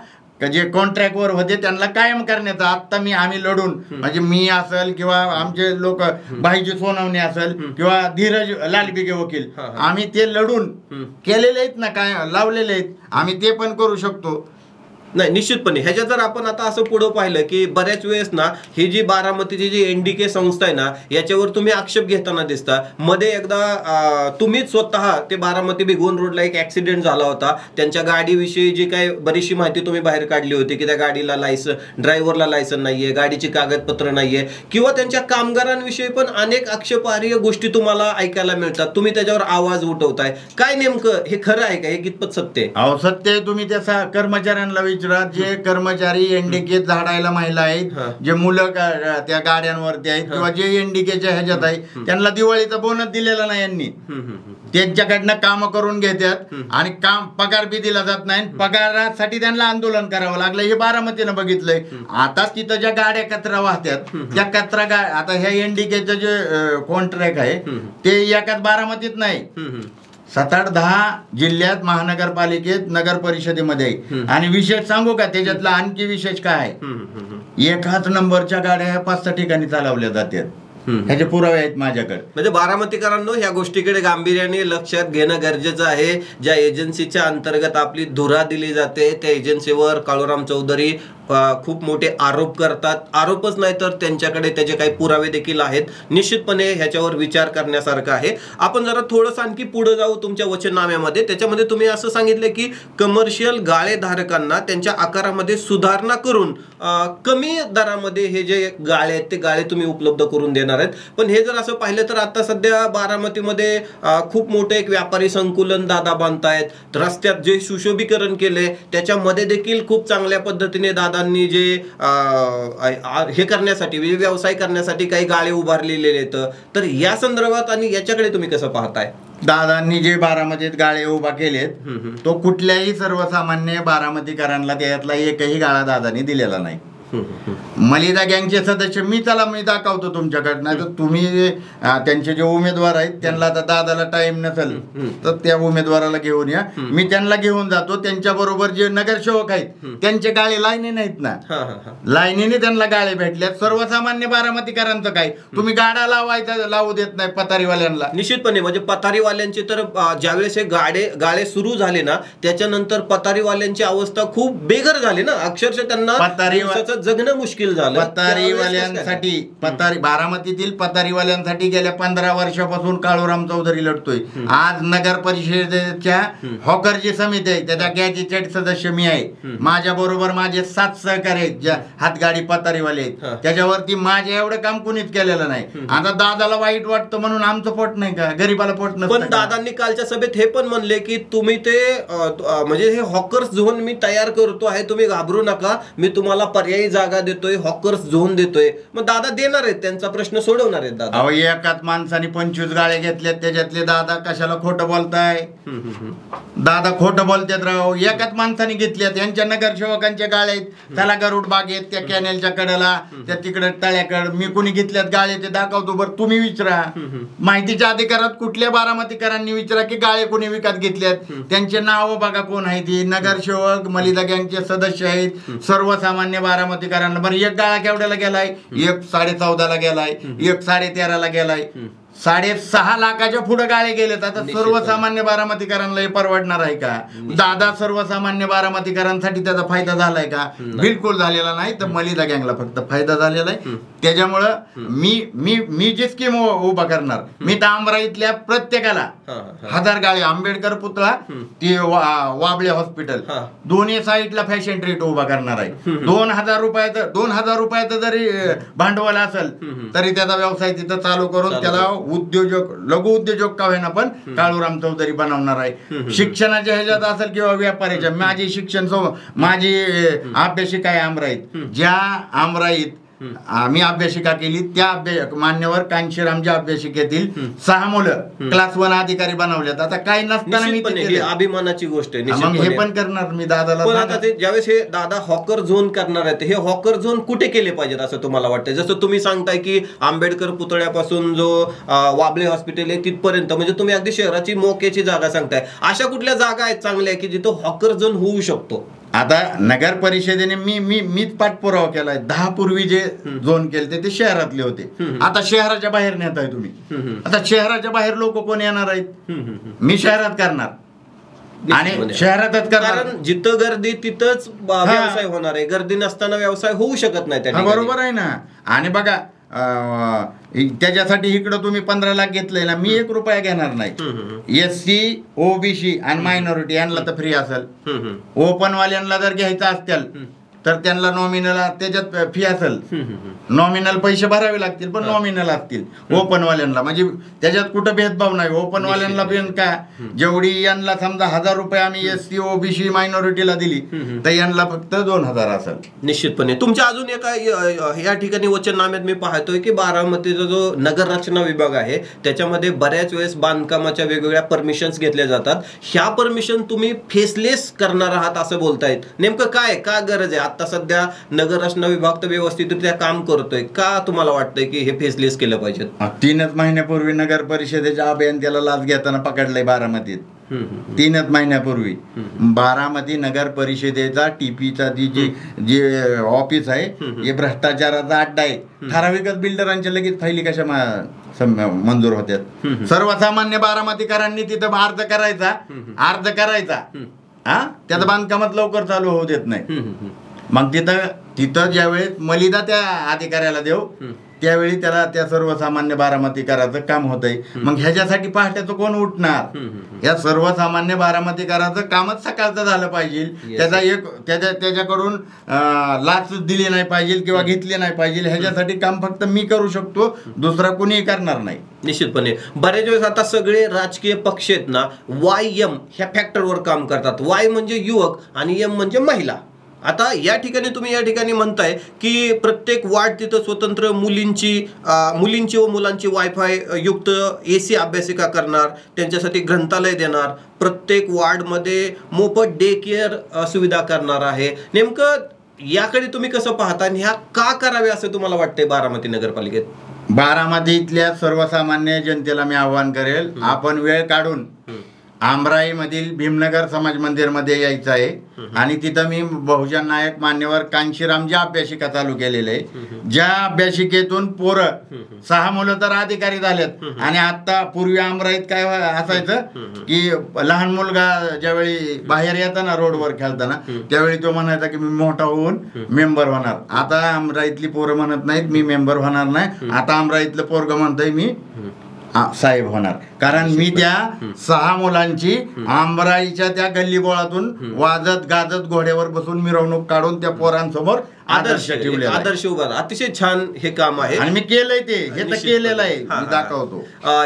जे कॉन्ट्रॅक्टवर होते त्यांना कायम करण्याचं आत्ता आम्ही लढून म्हणजे मी असेल किंवा आमचे लोक भाईजी सोनवणे असेल किंवा धीरज लालबिगे वकील आम्ही ते लढून केलेले आहेत ना, काय लावलेले आहेत, आम्ही ते पण करू शकतो. नाही निश्चितपणे ह्याच्यात जर आपण आता असं पुढे पाहिलं की बऱ्याच वेळेस ना ही जी बारामतीची जी एनडीके संस्था आहे ना याच्यावर तुम्ही आक्षेप घेताना दिसता. मध्ये एकदा तुम्हीच स्वतः ते बारामती भिगवण रोडला एक ऍक्सिडेंट झाला होता, त्यांच्या गाडीविषयी जी काही बरीचशी माहिती तुम्ही बाहेर काढली होती की त्या गाडीला ड्रायव्हरला लायसन नाहीये, गाडीची कागदपत्र नाहीये किंवा त्यांच्या कामगारांविषयी पण अनेक आक्षेपार्ह गोष्टी तुम्हाला ऐकायला मिळतात. तुम्ही त्याच्यावर आवाज उठवताय, काय नेमकं हे खरं आहे का, हे कितपत सत्य आहे? अहो सत्य आहे. तुम्ही त्या कर्मचाऱ्यांना जे कर्मचारी एनडीके झाडायला महिला आहेत, जे मुलं त्या गाड्यांवरती आहेत किंवा जे एनडीकेच्या ह्याच्यात आहे त्यांना दिवाळीचा बोनस दिलेला नाही यांनी. त्यांच्याकडनं काम करून घेतात आणि काम पगार बी दिला जात नाही. पगारासाठी त्यांना आंदोलन करावं लागलं. हे बारामतीनं बघितलंय. आता तिथं ज्या गाड्या कचरा वाहतात त्या कचरा आता ह्या एनडीकेचं जे कॉन्ट्रॅक्ट आहे ते एकाच बारामतीत नाही, 7-8-10 जिल्ह्यात महानगरपालिकेत नगर परिषदेमध्ये आहे. आणि विशेष सांगू का त्याच्यातला आणखी विशेष काय आहे, एकाच नंबरच्या गाड्या 5-6 ठिकाणी चालवल्या जातात. ह्याचे पुरावे आहेत माझ्याकडे. म्हणजे बारामतीकरांनो ह्या गोष्टीकडे गांभीर्याने लक्षात घेणं गरजेचं आहे. ज्या एजन्सीच्या अंतर्गत आपली धुरा दिली जाते त्या एजन्सीवर काळूराम चौधरी खूप मोठे आरोप करतात. आरोपच नाही तर त्यांच्याकडे त्याचे काही पुरावे देखील आहेत. निश्चितपणे ह्याच्यावर विचार करण्यासारखं आहे. आपण जरा थोडंसं आणखी पुढे जाऊ तुमच्या वचननाम्यामध्ये. त्याच्यामध्ये तुम्ही असं सांगितलं की कमर्शियल गाळे धारकांना त्यांच्या आकारामध्ये सुधारणा करून कमी दरामध्ये हे जे गाळे आहेत ते गाळे तुम्ही उपलब्ध करून देणार आहेत. पण हे जर असं पाहिलं तर आता सध्या बारामतीमध्ये खूप मोठं एक व्यापारी संकुलन दादा बांधतायत. रस्त्यात जे सुशोभीकरण केले त्याच्यामध्ये देखील खूप चांगल्या पद्धतीने दादांनी जे हे करण्यासाठी व्यवसाय करण्यासाठी काही गाळे उभारलेले आहेत. तर या संदर्भात आणि याच्याकडे तुम्ही कसं पाहताय? दादांनी जे बारामतीत गाळे उभा केलेत तो कुठल्याही सर्वसामान्य बारामतीकरांना त्यातला एकही गाळा दादांनी दिलेला नाही. मलिदा गँगचे सदस्य मी दाखवतो तुमच्याकडे, नाही तर तुम्ही त्यांचे जे उमेदवार आहेत त्यांना आता दादाला टाइम नसेल तर त्या उमेदवाराला घेऊन या, मी त्यांना घेऊन जातो. त्यांच्या बरोबर जे नगरसेवक आहेत त्यांचे गाळे लाईनी नाहीत ना, लाईनीने त्यांना गाळे भेटल्यात. सर्वसामान्य बारामतीकरांचं काय, तुम्ही गाडा लावू देत नाही पतारीवाल्यांना. निश्चितपणे म्हणजे पतारीवाल्यांची तर ज्यावेळेस हे गाळे सुरू झाले ना त्याच्यानंतर पतारीवाल्यांची अवस्था खूप बेघर झाली ना, अक्षरशः त्यांना जगणं मुश्किल झालं. पतारीवाल्यांसाठी बारामतीतील पतारीवाल्यांसाठी गेल्या 15 वर्षापासून काळूराम चौधरी लढतोय. आज नगर परिषदेच्या हॉकरची समिती आहे त्याच्या गॅजेटेड सदस्य मी आहे. माझ्या बरोबर माझे 7 सहकारी आहेत ज्या हातगाडी पतारीवाले आहेत. त्याच्यावरती माझ्या एवढं काम कुणीच केलेलं नाही. आता दादाला वाईट वाटतं म्हणून आमचं पोट नाही का, गरीबाला पोट नसतं. पण दादांनी कालच्या सभेत हे पण म्हणले की तुम्ही ते म्हणजे हे हॉकर्स झोन मी तयार करतो आहे, तुम्ही घाबरू नका, मी तुम्हाला पर्यायी जागा देतोय, हॉकर्स झोन देतोय. मग दादा देणार आहेत, त्यांचा प्रश्न सोडवणार आहेत दादा. एकाच माणसाने 25 गाळे घेतल्यात त्याच्यातले दादा कशाला खोटं बोलताय? दादा खोटं बोलतात राव. एकाच माणसाने घेतल्यात, यांच्या नगरसेवकांच्या गाळे आहेत, त्याला गरुड बागेत त्या कॅनेलच्या कडेला त्या तिकडे तळ्याकड मी कुणी घेतल्यात गाळे ते दाखवतो. बरं तुम्ही विचारा, माहितीच्या अधिकारात कुठल्या बारामतीकरांनी विचारा की गाळे कोणी विकत घेतल्यात, त्यांचे नाव बघा कोण आहे ती. नगरसेवक मलिदा गँगचे सदस्य आहेत, सर्वसामान्य बारामतीकरांना. बरं एक गाळा केवढ्याला गेलाय? एक 14.5 गेलाय, एक 13.5 गेलाय, 6.5 लाखाच्या पुढे गाळे गेलेत. आता सर्वसामान्य बारामतीकरांना हे परवडणार आहे का? दादा सर्वसामान्य बारामतीकरांसाठी त्याचा फायदा झालाय का? बिलकुल झालेला नाही. तर मलिदा गँगला फक्त फायदा झालेला आहे. त्याच्यामुळं मी जी स्कीम उभा करणार, मी तांबरा इथल्या प्रत्येकाला 1000 गाळे, आंबेडकर पुतळा ती वाबळे हॉस्पिटल दोन्ही साईडला फॅशन ट्रीट उभा करणार आहे. 2000 रुपयाचं जरी भांडवल असेल तरी त्याचा व्यवसाय तिथं चालू करून त्याला उद्योजक, लघु उद्योजक का होईना पण काळूराम चौधरी बनवणार आहे. शिक्षणाच्या ह्याच्यात असेल किंवा व्यापाराच्या. माझी शिक्षण माझी अभ्यासिका आहे आमराईत. ज्या आमराईत आम्ही अभ्यासिका केली, त्या मान्यवर कांशीरामच्या अभ्यासिकेतील 6 मुलं क्लास 1 अधिकारी बनवल्यात. आता काही नसताना मी निश्चितपणे ही अभिमानाची गोष्ट आहे. मग हे निश्चितपणे. पण करणार मी दादाला. पण आता ते ज्यावेळेस हे दादा हॉकर झोन करणार आहेत, हे हॉकर झोन कुठे केले पाहिजेत असं तुम्हाला वाटतं? जसं तुम्ही सांगताय की आंबेडकर पुतळ्यापासून जो वाबळे हॉस्पिटल आहे तिथपर्यंत, म्हणजे तुम्ही अगदी शहराची मोक्याची जागा सांगताय. अशा कुठल्या जागा आहेत चांगल्या की जिथं हॉकर झोन होऊ शकतो? आता नगर परिषदेने मीच पाठपुरावा केलाय. 10 पूर्वी जे झोन केले ते शहरातले होते. आता शहराच्या बाहेर नेताय तुम्ही. आता शहराच्या बाहेर लोक कोण येणार आहेत? मी शहरात करणार आणि शहरातच करणार. कारण जिथं गर्दी तिथंच व्यवसाय होणार आहे. गर्दी नसताना व्यवसाय होऊ शकत नाही त्या ठिकाणी. बरोबर आहे ना. आणि बघा त्याच्यासाठी इकडं तुम्ही 15 लाख घेतलंय ना, मी 1 रुपया घेणार नाही. SC OBC आणि मायनॉरिटी यांना तर फ्री असेल. ओपन वाल्यांना जर घ्यायचं असतील तर त्यांना नॉमिनल त्याच्यात फी असेल. नॉमिनल पैसे भरावे लागतील पण नॉमिनल असतील ओपन वाल्यांना. म्हणजे त्याच्यात कुठं भेदभाव नाही. ओपन वाल्यांना पण काय, जेवढी यांना समजा 1000 रुपये आम्ही SC OBC मायनॉरिटीला दिली तर यांना फक्त 2000 असेल. निश्चितपणे. तुमच्या अजून एका या ठिकाणी वचननाम्यात मी पाहतोय की बारामतीचा जो नगर रचना विभाग आहे त्याच्यामध्ये बऱ्याच वेळेस बांधकामाच्या वेगवेगळ्या परमिशन्स घेतल्या जातात. ह्या परमिशन तुम्ही फेसलेस करणार आहात असं बोलतायत. नेमकं काय, का गरज आहे? आता सध्या नगर रचना विभाग तर व्यवस्थितरित्या काम करतोय, का तुम्हाला वाटतंय की हे फेसलेस केलं पाहिजे? 3 महिन्यापूर्वी नगर परिषदेच्या अभियंत्याला लाच घेताना पकडलंय बारामतीत. 3 महिन्यापूर्वी बारामती नगर परिषदेचा TPचा जे ऑफिस आहे हे भ्रष्टाचाराचा अड्डा आहे. ठराविकच बिल्डरांच्या लगेच फायली कशा मंजूर होत्यात. सर्वसामान्य बारामतीकरांनी तिथं अर्ज करायचा त्याचं बांधकामात लवकर चालू होऊ देत नाही. मग तिथं ज्यावेळेस मलिदा त्या अधिकाऱ्याला देऊ त्यावेळी त्याला त्या सर्वसामान्य बारामतीकराचं काम होतंय. मग ह्याच्यासाठी पहाटेचं कोण उठणार? या सर्वसामान्य बारामतीकराचं कामच सकाळचं झालं पाहिजे. त्याच्याकडून लाच दिली नाही पाहिजे किंवा घेतली नाही पाहिजे. ह्याच्यासाठी काम फक्त मी करू शकतो, दुसरा कुणीही करणार नाही. निश्चितपणे. बरेच वेळेस आता सगळे राजकीय पक्ष आहेत ना YM ह्या फॅक्टरवर काम करतात. Y म्हणजे युवक आणि M म्हणजे महिला. आता या ठिकाणी म्हणताय की प्रत्येक वार्ड तिथं स्वतंत्र मुलींची व मुलांची वायफाय युक्त AC अभ्यासिका करणार, त्यांच्यासाठी ग्रंथालय देणार, प्रत्येक वार्डमध्ये मोफत डे केअर सुविधा करणार आहे. नेमकं याकडे तुम्ही कसं पाहता आणि ह्या का करावे असं तुम्हाला वाटतंय बारामती नगरपालिकेत? बारामती इथल्या सर्वसामान्य जनतेला मी आवाहन करेल, आपण वेळ काढून आमराईमधील भीमनगर समाज मंदिरमध्ये यायचं आहे आणि तिथं मी बहुजन नायक मान्यवर कांशीरामच्या अभ्यासिका चालू केलेले आहे. ज्या अभ्यासिकेतून पोरं 6 मुलं तर अधिकारी झालेत. आणि आता पूर्वी आमराईत काय असायचं की लहान मुलगा ज्यावेळी बाहेर येता ना रोडवर खेळताना त्यावेळी तो म्हणायचा की मी मोठा होऊन मेंबर होणार. आता आमराईतली पोरं म्हणत नाहीत मी मेंबर होणार नाही. आता आमराईतलं पोरग म्हणतंय मी साहेब होणार. कारण मी त्या 6 मुलांची आंबराईच्या त्या गल्लीबोळातून वाजत गाजत घोड्यावर बसून मिरवणूक काढून त्या पोरांसमोर आदर्श ठेवले. आदर्श उभा. अतिशय छान हे काम आहे आणि मी केलंय हे तर केलेलं आहे, मी दाखवतो.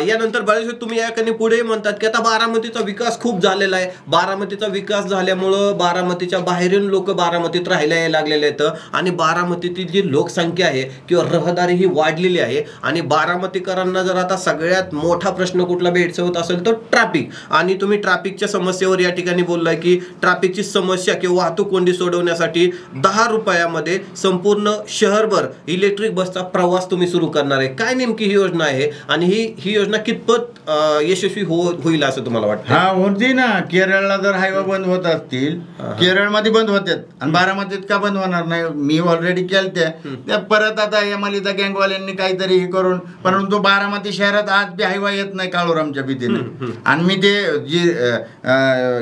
यानंतर बरेच तुम्ही याकडे पुढे म्हणतात की आता बारामतीचा विकास खूप झालेला आहे. बारामतीचा विकास झाल्यामुळं बारामतीच्या बाहेरील लोक बारामतीत राहायला यायला लागलेले आहेत आणि बारामतीतील जी लोकसंख्या आहे किंवा रहदारी ही वाढलेली आहे. आणि बारामतीकरांना जर आता सगळ्यात मोठा प्रश्न कुठला भेडसावत असेल तर ट्रॅफिक. आणि तुम्ही ट्रॅफिकच्या समस्येवर या ठिकाणी बोललाय की ट्रॅफिकची समस्या किंवा वाहतूक कोंडी सोडवण्यासाठी 10 रुपयामध्ये संपूर्ण शहरभर इलेक्ट्रिक बसचा प्रवास तुम्ही सुरू करणार आहे. काय नेमकी ही योजना आहे आणि ही योजना कितपत यशस्वी होईल असं तुम्हाला वाटतं? होती ना. केरळला जर हायवे बंद होत असतील, केरळमध्ये बंद होतात आणि बारामतीत का बंद होणार नाही? मी ऑलरेडी केलत्या त्या. परत आता या मलिदा गँगवाल्यांनी काहीतरी हे करून, परंतु बारामती शहरात आज बी हायवा येत नाही काळूरामच्या भीतीने. आणि मी ते जी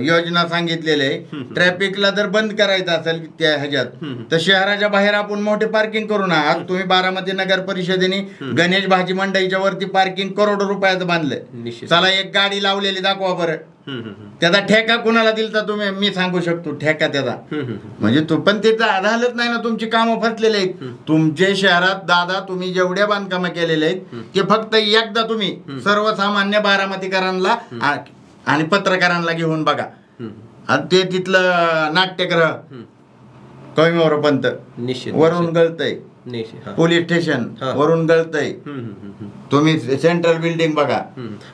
योजना सांगितलेली आहे ट्रॅफिकला जर बंद करायचं असेल त्या ह्याच्यात तर शहराच्या बाहेर आपण मोठे पार्किंग करू ना. आज तुम्ही बारामती नगर परिषदेने गणेश भाजी मंडईच्या वरती पार्किंग करोडो रुपयाचं बांधलंय. चला एक गाडी लावलेली दाखवा बरं. त्याचा ठेका कुणाला दिलता तुम्ही? मी सांगू शकतो ठेका त्याचा. म्हणजे तो पण त्याचा झालंच नाही ना. तुमची कामं फसलेले आहेत. तुमच्या शहरात दादा तुम्ही जेवढ्या बांधकामं केलेले आहेत ते फक्त एकदा तुम्ही सर्वसामान्य बारामतीकरांना आणि पत्रकारांना घेऊन बघा. आणि ते तिथलं नाट्यगृह कविमोरपंत निश्चित वरून गळतय, निश्चित हा. पोलीस स्टेशन हा. वरून गळतय, तुम्ही सेंट्रल बिल्डिंग बघा.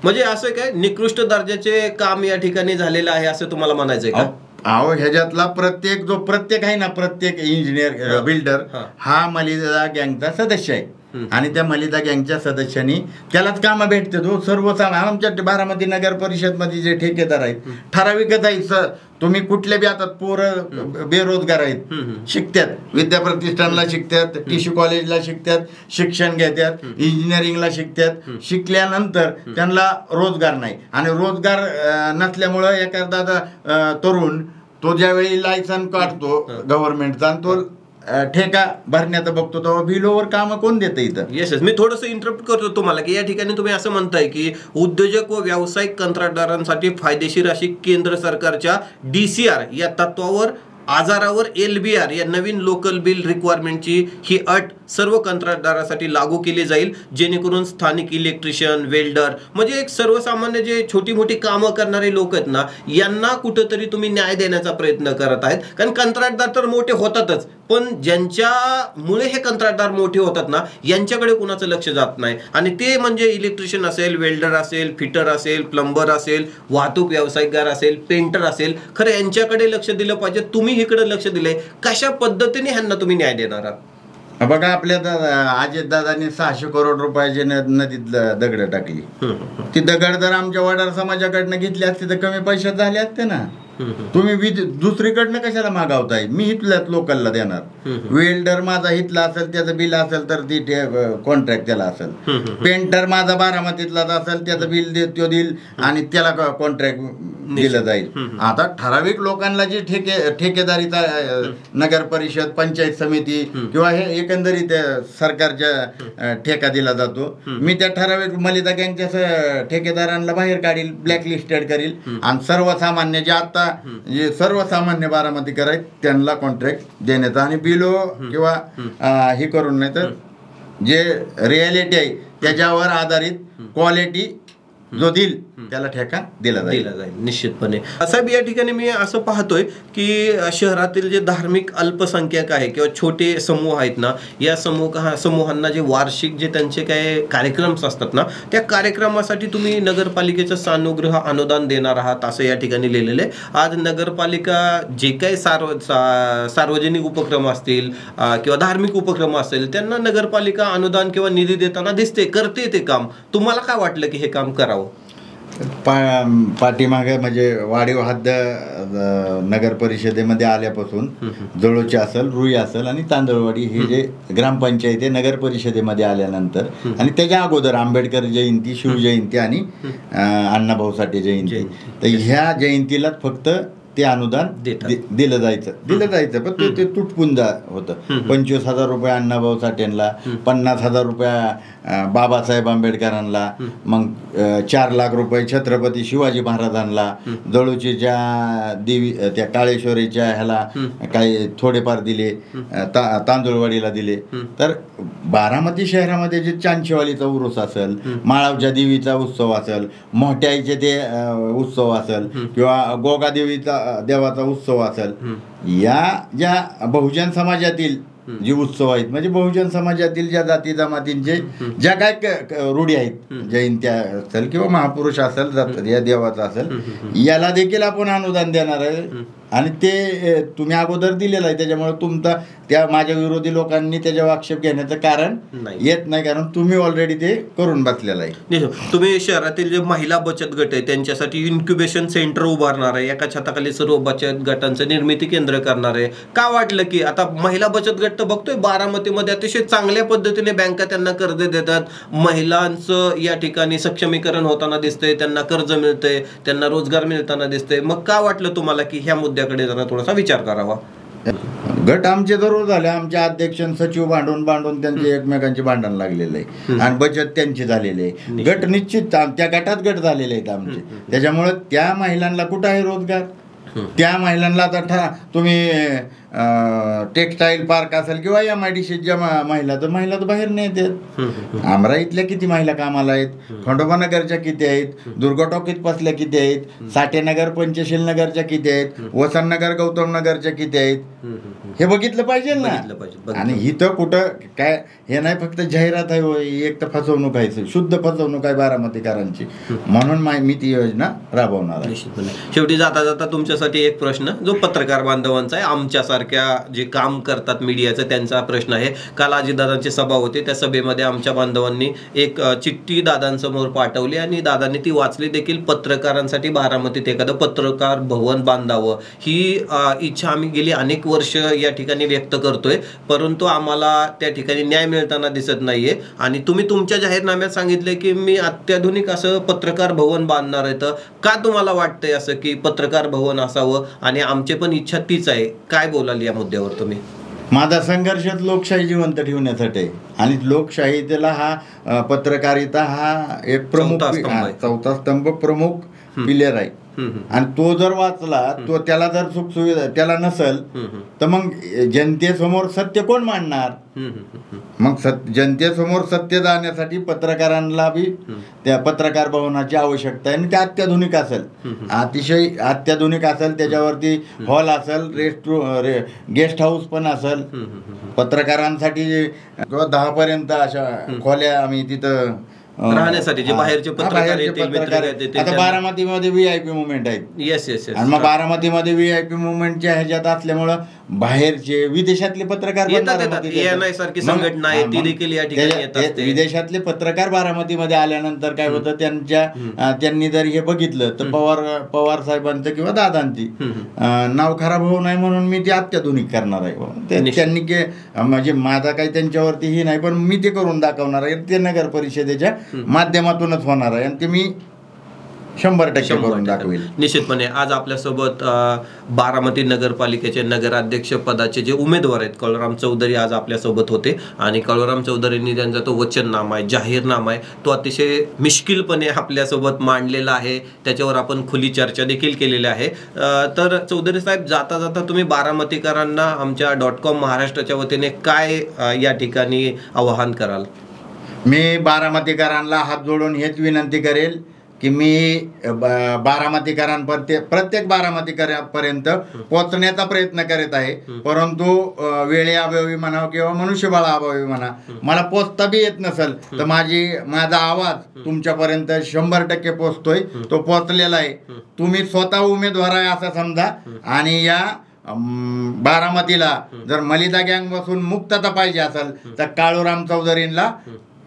म्हणजे असं काय निकृष्ट दर्जाचे काम या ठिकाणी झालेलं आहे असं तुम्हाला म्हणायचंय का? अहो ह्याच्यातला प्रत्येक आहे ना, प्रत्येक इंजिनियर बिल्डर हा मलिदा गँगचा सदस्य आहे. आणि त्या मलिदा गँगच्या सदस्यांनी त्यालाच कामं भेटते. तो सर्वसामान्य आमच्या बारामती नगर परिषद मध्ये जे ठेकेदार आहेत ठराविकच आहेत. तुम्ही कुठल्या बी आता पोरं बेरोजगार आहेत, शिकतात, विद्या प्रतिष्ठानला शिकतात, टिश्यू कॉलेजला शिकतात, शिक्षण घेतात, इंजिनिअरिंगला शिकतात. शिकल्यानंतर त्यांना रोजगार नाही आणि रोजगार नसल्यामुळं एखादा तरुण तो ज्यावेळी लायसन काढतो गव्हर्नमेंटचा आणि तो ठेका भरण्याचं बघतो तेव्हा बिलोवर काम कोण देतं इथं? येस, मी थोडंसं इंटरप्ट करतो तुम्हाला की या ठिकाणी तुम्ही असं म्हणताय की उद्योजक व व्यावसायिक कंत्राटदारांसाठी फायदेशीर अशी केंद्र सरकारच्या DCR या तत्वावर आजारावर LBR या नवीन लोकल बिल रिक्वायरमेंटची ही अट सर्व कंत्राटदारासाठी लागू केली जाईल, जेणेकरून स्थानिक इलेक्ट्रिशियन, वेल्डर म्हणजे एक सर्वसामान्य जे छोटी मोठी कामं करणारे लोक आहेत ना, यांना कुठंतरी तुम्ही न्याय देण्याचा प्रयत्न करत आहेत. कारण कंत्राटदार तर मोठे होतातच, पण ज्यांच्यामुळे हे कंत्राटदार मोठे होतात ना, यांच्याकडे कुणाचं लक्ष जात नाही. आणि ते म्हणजे इलेक्ट्रिशियन असेल, वेल्डर असेल, फिटर असेल, प्लंबर असेल, वाहतूक व्यावसायिकदार असेल, पेंटर असेल, खरं यांच्याकडे लक्ष दिलं पाहिजे. तुम्ही इकडे लक्ष दिले, कशा पद्धतीने ह्यांना तुम्ही न्याय देणार आहात? बघा, आपल्या अजितदादांनी 600 करोड रुपयाची नदीत दगड टाकली. ती दगड जर आमच्या वडार समाजाकडनं घेतली असते तर कमी पैशात झाले असते ना. तुम्ही दुसरीकडनं कशाला मागावताय? मी इथल्याच लोकलला देणार. वेल्डर माझा इथला असेल, त्याचं बिल असेल तर ती कॉन्ट्रॅक्ट त्याला असेल. पेंटर माझा बारामतीतलाच असेल, त्याचं बिल तो देईल आणि त्याला कॉन्ट्रॅक्ट दिलं जाईल. आता ठराविक लोकांना जी ठेकेदारीचा नगर परिषद, पंचायत समिती किंवा हे एकंदरीत सरकारच्या ठेका दिला जातो, मी त्या ठराविक मलिदा गँगच्या ठेकेदारांना बाहेर काढील, ब्लॅकलिस्टेड करील आणि सर्वसामान्य जे आता जे सर्वसामान्य बारामतीकर आहेत त्यांना कॉन्ट्रॅक्ट देण्याचा आणि बिलो किंवा हे करून, नाही तर जे रियालिटी आहे त्याच्यावर आधारित क्वालिटी जो देईल त्याला ठेका दिला जाईल निश्चितपणे. साहेब, या ठिकाणी मी असं पाहतोय की शहरातील जे धार्मिक अल्पसंख्याक आहे किंवा छोटे समूह आहेत ना, या समूहांना जे वार्षिक जे त्यांचे काही कार्यक्रम असतात ना, त्या कार्यक्रमासाठी तुम्ही नगरपालिकेचं सानुग्रह अनुदान देणार आहात असं या ठिकाणी लिहिलेलं आहे. आज नगरपालिका जे काही सार्वजनिक उपक्रम असतील किंवा धार्मिक उपक्रम असतील त्यांना नगरपालिका अनुदान किंवा निधी देताना दिसते, करते ते काम. तुम्हाला काय वाटलं की हे काम करावं? पाठीमागे म्हणजे वाढीव हद्द नगर परिषदेमध्ये आल्यापासून जळोची असेल, रुई असेल आणि तांदळवाडी हे जे ग्रामपंचायती नगर परिषदेमध्ये आल्यानंतर आणि त्याच्या अगोदर आंबेडकर जयंती, शिवजयंती आणि अण्णाभाऊ साठे जयंती, तर ह्या जयंतीला फक्त ते अनुदान दिलं जायचं पण ते तुटपून होतं. 25,000 रुपये अण्णाभाऊ साठेंना, 50,000 रुपये बाबासाहेब आंबेडकरांना, मग 4 लाख रुपये छत्रपती शिवाजी महाराजांना, जळूचीच्या देवी त्या काळेश्वरीच्या ह्याला काही थोडेफार दिले, तांदूळवाडीला दिले. तर बारामती शहरामध्ये जे चांदशेवालीचा उरूस असेल, माळावच्या देवीचा उत्सव असेल, मोठ्याईचे ते उत्सव असेल किंवा गोगा देवाचा उत्सव असेल, या ज्या बहुजन समाजातील जे उत्सव आहेत म्हणजे बहुजन समाजातील ज्या जाती जमातींचे ज्या काय रूढी आहेत, जयंत्या असेल किंवा महापुरुष असेल, या देवाचा असेल, याला देखील आपण अनुदान देणार आहे. आणि ते तुम्ही अगोदर दिलेलं आहे, त्याच्यामुळे तुमचा त्या माझ्या विरोधी लोकांनी त्याच्यावर आक्षेप घेण्याचं कारण येत नाही, कारण तुम्ही ऑलरेडी ते करून बसलेलं आहे. तुम्ही शहरातील जे महिला बचत गट आहे त्यांच्यासाठी इन्क्युबेशन सेंटर उभारणार आहे, एका छताखाली सर्व बचत गटांचं निर्मिती केंद्र करणार आहे. का वाटलं की आता महिला बचत गट तर बघतोय बारामतीमध्ये अतिशय चांगल्या पद्धतीने बँका त्यांना कर्ज देतात, महिलांचं या ठिकाणी सक्षमीकरण होताना दिसतंय, त्यांना कर्ज मिळतंय, त्यांना रोजगार मिळताना दिसतंय. मग का वाटलं तुम्हाला की ह्या मुद्द्याकडे जरा थोडासा विचार करावा? गट आमचे जरूर झाले, आमचे अध्यक्ष सचिव भांडून त्यांचे एकमेकांचे भांडण लागलेलं आहे आणि बचत त्यांची झालेली आहे. गट निश्चित त्या गटात गट झालेले आहेत आमचे, त्याच्यामुळे त्या महिलांना कुठं आहे रोजगार? त्या महिलांना आता तुम्ही टेक्सटाईल पार्क असेल किंवा MIDC ज्या महिला तर बाहेर नाही येतात. आमराईतल्या किती महिला कामाला आहेत, खंडोबा नगरच्या किती आहेत, दुर्गा टॉकीत पसल्या किती आहेत, साठेनगर पंचशील नगरच्या किती आहेत, वसंत नगर गौतम नगरच्या किती आहेत, हे बघितलं पाहिजे ना. आणि इथं कुठं काय हे नाही, फक्त जाहिरात आहे होय, एक तर फसवणूक आहे, शुद्ध फसवणूक आहे बारामतीकरांची. म्हणून मी ती योजना राबवणार आहे. शेवटी जाता जाता तुमच्यासाठी एक प्रश्न जो पत्रकार बांधवांचा आहे, आमच्यासारख्या जे काम करतात मीडियाचं त्यांचा प्रश्न आहे. काल अजितदादांची सभा होती, त्या सभेमध्ये आमच्या बांधवांनी एक चिठ्ठी दादांसमोर पाठवली आणि दादांनी ती वाचली देखील. पत्रकारांसाठी बारामतीत एखादं पत्रकार भवन बांधावं ही इच्छा आम्ही गेली अनेक वर्ष या ठिकाणी व्यक्त करतोय, परंतु आम्हाला त्या ठिकाणी न्याय मिळताना दिसत नाहीये. आणि तुम्ही तुमच्या जाहीरनाम्यात सांगितले की मी अत्याधुनिक असं पत्रकार भवन बांधणार आहे. तर का तुम्हाला वाटतंय असं की पत्रकार भवन असावं, आणि आमची पण इच्छा तीच आहे? काय बोलाल या मुद्द्यावर तुम्ही? माझा संघर्षात लोकशाही जिवंत ठेवण्यासाठी आहे, आणि लोकशाहीला हा पत्रकारिता हा एक प्रमुख चौथा स्तंभ प्रमुख पिलेर आहे. आणि तो जर वाचला, तो त्याला जर सुखसुविधा त्याला नसल तर मग जनतेसमोर सत्य कोण मांडणार? मग जनतेसमोर सत्य जाण्यासाठी पत्रकारांना बी त्या पत्रकार भवनाची आवश्यकता आहे. आणि ते अत्याधुनिक असेल, अतिशय अत्याधुनिक असेल, त्याच्यावरती हॉल असेल, गेस्ट हाऊस पण असेल पत्रकारांसाठी किंवा 10 पर्यंत अशा खोल्या आम्ही तिथं राहण्यासाठी जे बाहेरचे पत्रकार येतील. आता बारामतीमध्ये VIP मुवमेंट आहेत. येस. आणि मग बारामतीमध्ये VIP मुवमेंटच्या ह्याच्यात असल्यामुळं बाहेरचे विदेशातले पत्रकार संघटना आहे ती देखील या ठिकाणी येतात. विदेशातले पत्रकार बारामतीमध्ये आल्यानंतर काय होतं, त्यांनी जर हे बघितलं तर पवार साहेबांचं किंवा दादांची नाव खराब होऊ नये म्हणून मी ते अत्याधुनिक करणार आहे. त्यांनी म्हणजे माझा काही त्यांच्यावरती ही नाही, पण मी ते करून दाखवणार आहे. ते नगर परिषदेच्या माध्यमातूनच होणार आहे, आणि ते मी 100% करून दाखवेल. निश्चितपणे आज आपल्यासोबत बारामती नगरपालिकेचे नगराध्यक्ष पदाचे जे उमेदवार आहेत कळवराम चौधरी आज आपल्यासोबत होते. आणि कळवराम चौधरींनी त्यांचा तो वचननामा आहे, जाहीरनामा आहे, तो अतिशय मिश्किलपणे आपल्यासोबत मांडलेला आहे. त्याच्यावर आपण खुली चर्चा देखील केलेली आहे. तर चौधरी साहेब, जाता जाता तुम्ही बारामतीकरांना आमच्या .com महाराष्ट्राच्या वतीने काय या ठिकाणी आवाहन कराल? मी बारामतीकरांना हात जोडून हेच विनंती करेल की मी प्रत्येक बारामतीकरांपर्यंत पोहोचण्याचा प्रयत्न करीत आहे, परंतु वेळेअभावी म्हणा किंवा मनुष्यबळाअभावी म्हणा मला पोचता बी येत नसेल तर माझा आवाज तुमच्यापर्यंत 100% पोचतोय, तो पोचलेला आहे. तुम्ही स्वतः उमेदवार आहे असं समजा, आणि या बारामतीला जर मलिदा गँग बसून मुक्तता पाहिजे असेल तर काळूराम चौधरींना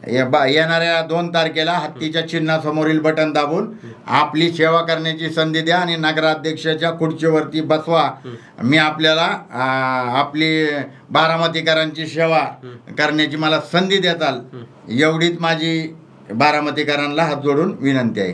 येणाऱ्या 2 तारखेला हत्तीच्या चिन्हासमोरील बटन दाबून आपली सेवा करण्याची संधी द्या आणि नगराध्यक्षाच्या खुर्चीवरती बसवा. मी आपल्याला आपली बारामतीकरांची सेवा करण्याची मला संधी देताल, एवढीच माझी बारामतीकरांना हात जोडून विनंती आहे.